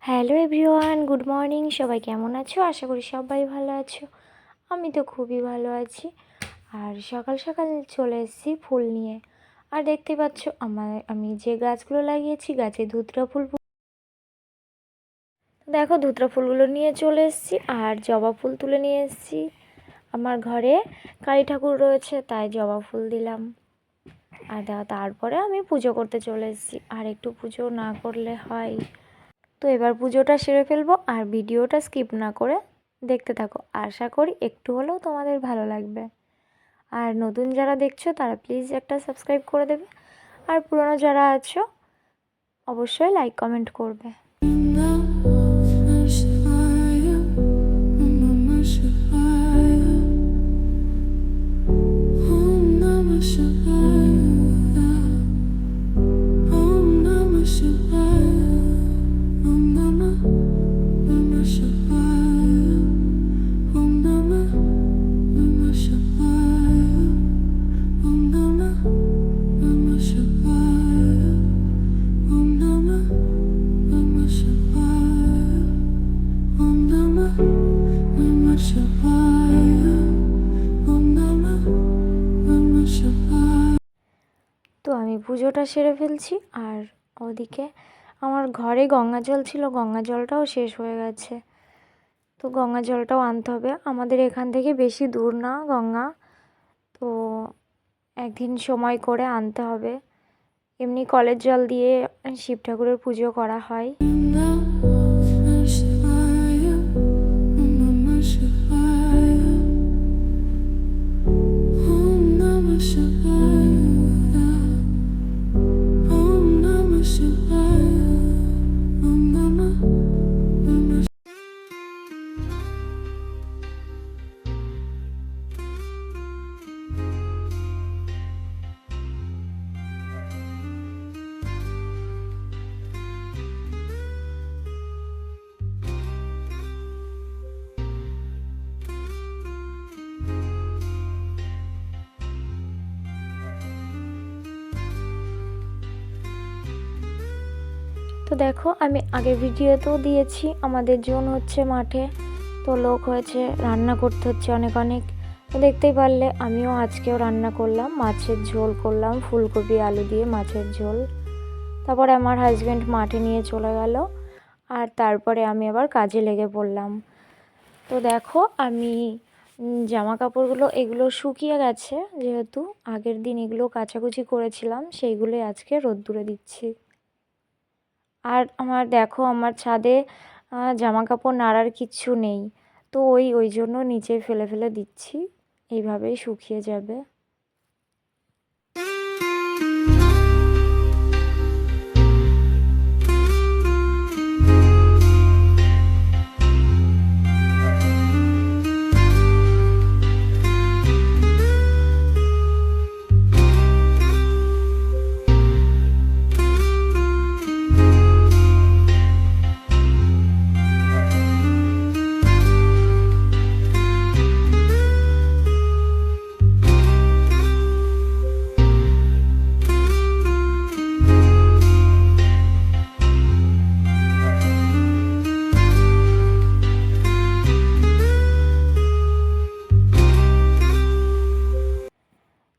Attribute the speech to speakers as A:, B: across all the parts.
A: Hello everyone, good morning. সবাই কেমন আছো? আশা করি সবাই ভালো আছো। আমি তো খুবই ভালো আছি। আর সকাল সকাল চলে এসেছি ফুল নিয়ে। আর দেখতে পাচ্ছ আমি যে গাছগুলো লাগিয়েছি, গাছে ধুতরা ফুল দেখো, ধুতরা ফুলগুলো নিয়ে চলে এসেছি। আর জবা ফুল তুলে নিয়ে এসেছি। আমার ঘরে কালী ঠাকুর রয়েছে, তাই জবা ফুল দিলাম। আর তারপরে আমি পুজো করতে চলে এসেছি। আর একটু পুজো না করলে হয়? তো এবার পুজোটা সেরে ফেলবো, আর ভিডিওটা স্কিপ না করে দেখতে থাকো। আশা করি একটু হলেও তোমাদের ভালো লাগবে। আর নতুন যারা দেখছো তারা প্লিজ একটা সাবস্ক্রাইব করে দেবে। আর পুরনো যারা আছো অবশ্যই লাইক কমেন্ট করবে। তো আমি পুজোটা সেরে ফেলছি। আর ওদিকে আমার ঘরে গঙ্গা জল ছিল, গঙ্গা জলটাও শেষ হয়ে গেছে। তো গঙ্গা জলটাও আনতে হবে। আমাদের এখান থেকে বেশি দূর না গঙ্গা, তো একদিন সময় করে আনতে হবে। এমনি কলের জল দিয়ে শিব ঠাকুরের পুজো করা হয়। তো দেখো, আমি আগের ভিডিওতেও দিয়েছি, আমাদের জোন হচ্ছে মাঠে। তো লোক হয়েছে, রান্না করতে হচ্ছে অনেক অনেক। তো দেখতেই পারলে আমিও আজকেও রান্না করলাম, মাছের ঝোল করলাম, ফুলকপি আলু দিয়ে মাছের ঝোল। তারপরে আমার হাজব্যান্ড মাঠে নিয়ে চলে গেল। আর তারপরে আমি আবার কাজে লেগে পড়লাম। তো দেখো, আমি জামা কাপড়গুলো এগুলো শুকিয়ে গেছে, যেহেতু আগের দিন এগুলো কাচাকুচি করেছিলাম, সেইগুলোই আজকে রোদ্দুরে দিচ্ছি। আর দেখো, আমার ছাদে জামা কাপড় নাড়ার কিচ্ছু নেই, তো ওই জন্য নিচে ফেলে ফেলে দিচ্ছি, এইভাবেই শুকিয়ে যাবে।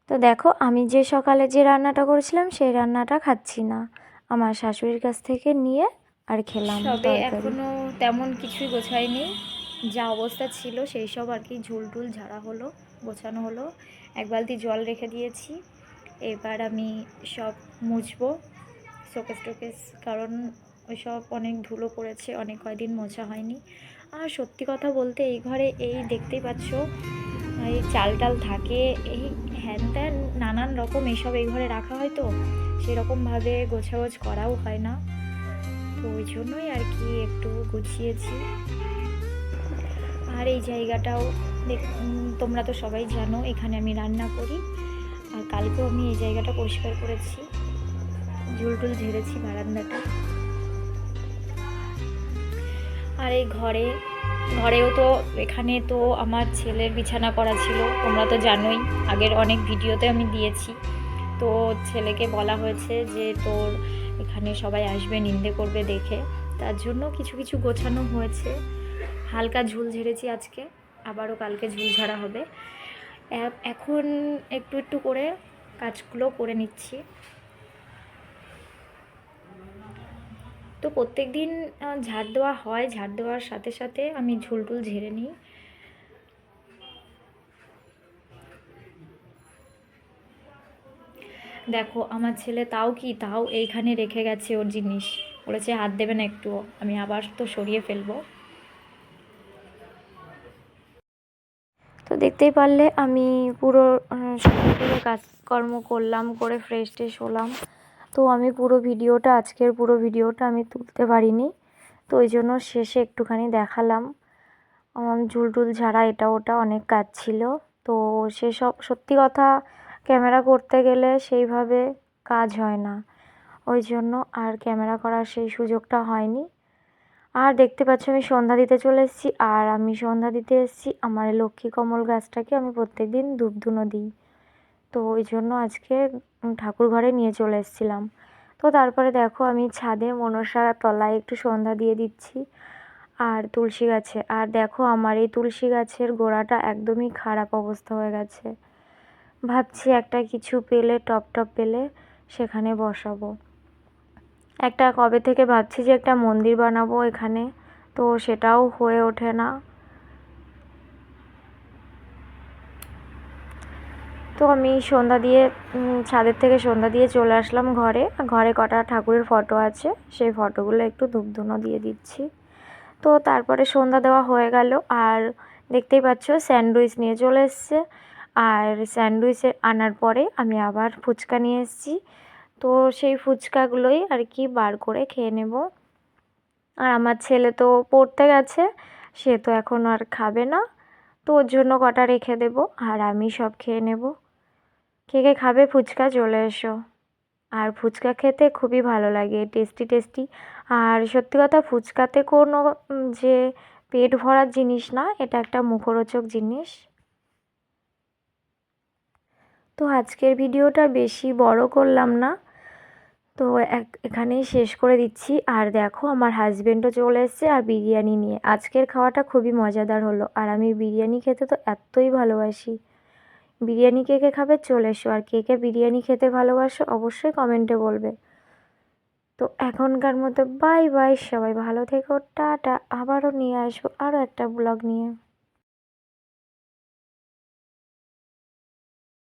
A: তো দেখো, আমি যে সকালে যে রান্নাটা করেছিলাম সেই রান্নাটা খাচ্ছি না, আমার শাশুড়ির কাছ থেকে নিয়ে আর খেলাম। তবে এখনও তেমন কিছুই গোছায়নি, যা অবস্থা ছিল সেই সব আর কি ঝুল টুল ঝাড়া হলো, গোছানো হলো। এক বালতি জল রেখে দিয়েছি, এবার আমি সব মুছবো শোকেস টোকেস, কারণ ওই সব অনেক ধুলো পড়েছে, অনেক কয়দিন মোছা হয়নি। আর সত্যি কথা বলতে এই ঘরে এই দেখতেই পাচ্ছ, এই চাল টাল থাকে, এই হ্যান ত্যান নানান রকম এইসব এই ঘরে রাখা হয়, তো সেরকমভাবে গোছাগোছ করাও হয় না। তো ওই জন্যই আর কি একটু গুছিয়েছি। আর এই জায়গাটাও তোমরা তো সবাই জানো, এখানে আমি রান্না করি। আর কালকেও আমি এই জায়গাটা পরিষ্কার করেছি, ঝুল টুল ঝেড়েছি বারান্দাটা। আর এই ঘরেও তো এখানে তো আমার ছেলের বিছানা করা ছিল, তোমরা তো জানোই, আগের অনেক ভিডিওতে আমি দিয়েছি। তো ছেলেকে বলা হয়েছে যে তোর এখানে সবাই আসবে নিন্দে করবে দেখে, তো তার জন্য কিছু কিছু গোছানো হয়েছে। হালকা ঝুল ঝেড়েছি আজকে, আবারও কালকে ঝুল ঝাড়া হবে। এখন একটু একটু করে কাজগুলো করে নিচ্ছি। তো প্রত্যেক দিন ঝাড় দেওয়া হয়, ঝাড় দেওয়ার সাথে সাথে আমি ঝুল টুল ঝেড়ে নিই। দেখো আমার ছেলে তাও এইখানে রেখে গেছে ওর জিনিস, বলেছে হাত দেবে না একটুও। আমি আবার তো সরিয়ে ফেলবো। তো দেখতেই পারলে আমি পুরো সকালবেলা কাজকর্ম করলাম, করে ফ্রেশ ট্রেশ হলাম। তো আমি আজকের পুরো ভিডিওটা আমি তুলতে পারিনি, তো ওই জন্য শেষে একটুখানি দেখালাম। ঝুল টুল ঝাড়া এটা ওটা অনেক কাজ ছিল। তো সেসব সত্যি কথা ক্যামেরা করতে গেলে সেইভাবে কাজ হয় না, ওই জন্য আর ক্যামেরা করার সেই সুযোগটা হয়নি। আর দেখতে পাচ্ছ আমি সন্ধ্যা দিতে চলে এসেছি। আর আমি সন্ধ্যা দিতে এসেছি আমার লক্ষ্মী কমল গাছটাকে আমি প্রত্যেক দিন ধূপ ধুনো দিই, তো ওই জন্য আজকে ঠাকুর ঘরে নিয়ে চলে এসেছিলাম। তো তারপরে দেখো আমি ছাদে মনসা তলায় একটু সন্ধ্যা দিয়ে দিচ্ছি, আর তুলসী গাছে। আর দেখো আমার এই তুলসী গাছের গোড়াটা একদমই খারাপ অবস্থা হয়ে গেছে। ভাবছি একটা কিছু পেলে, টপ পেলে সেখানে বসাবো। একটা কবে থেকে ভাবছি যে একটা মন্দির বানাবো এখানে, তো সেটাও হয়ে ওঠে না। তো আমি সন্ধ্যা দিয়ে ছাদের থেকে সন্ধ্যা দিয়ে চলে আসলাম ঘরে। ঘরে কটা ঠাকুরের ফটো আছে, সেই ফটোগুলো একটু ধূপধুনো দিয়ে দিচ্ছি। তো তারপরে সন্ধ্যা দেওয়া হয়ে গেল। আর দেখতেই পাচ্ছ স্যান্ডউইচ নিয়ে চলে এসছে। আর স্যান্ডউইচে আনার পরে আমি আবার ফুচকা নিয়ে এসেছি। তো সেই ফুচকাগুলোই আর কি বার করে খেয়ে নেব। আর আমার ছেলে তো পড়তে গেছে, সে তো এখন আর খাবে না, তো ওর জন্য কটা রেখে দেব, আর আমি সব খেয়ে নেব। কে কে খাবে ফুচকা চলে এসো। আর ফুচকা খেতে খুবই ভালো লাগে, টেস্টি টেস্টি। আর সত্যি কথা ফুচকাতে কোনো যে পেট ভরার জিনিস না, এটা একটা মুখরোচক জিনিস। তো আজকের ভিডিওটা বেশি বড় করলাম না, তো এখানেই শেষ করে দিচ্ছি। আর দেখো আমার হাজবেন্ডও চলে এসেছে আর বিরিয়ানি নিয়ে। আজকের খাওয়াটা খুবই মজাদার হলো, আর আমি বিরিয়ানি খেতে তো এতই ভালোবাসি। বিরিয়ানি কে কে খাবে চলে এসো, আর কে কে বিরিয়ানি খেতে ভালোবাসো অবশ্যই কমেন্টে বলবে। তো এখনকার মতো বাই বাই, সবাই ভালো থেকো, টাটা। আবারও নিয়ে আসবো আরও একটা ব্লগ নিয়ে।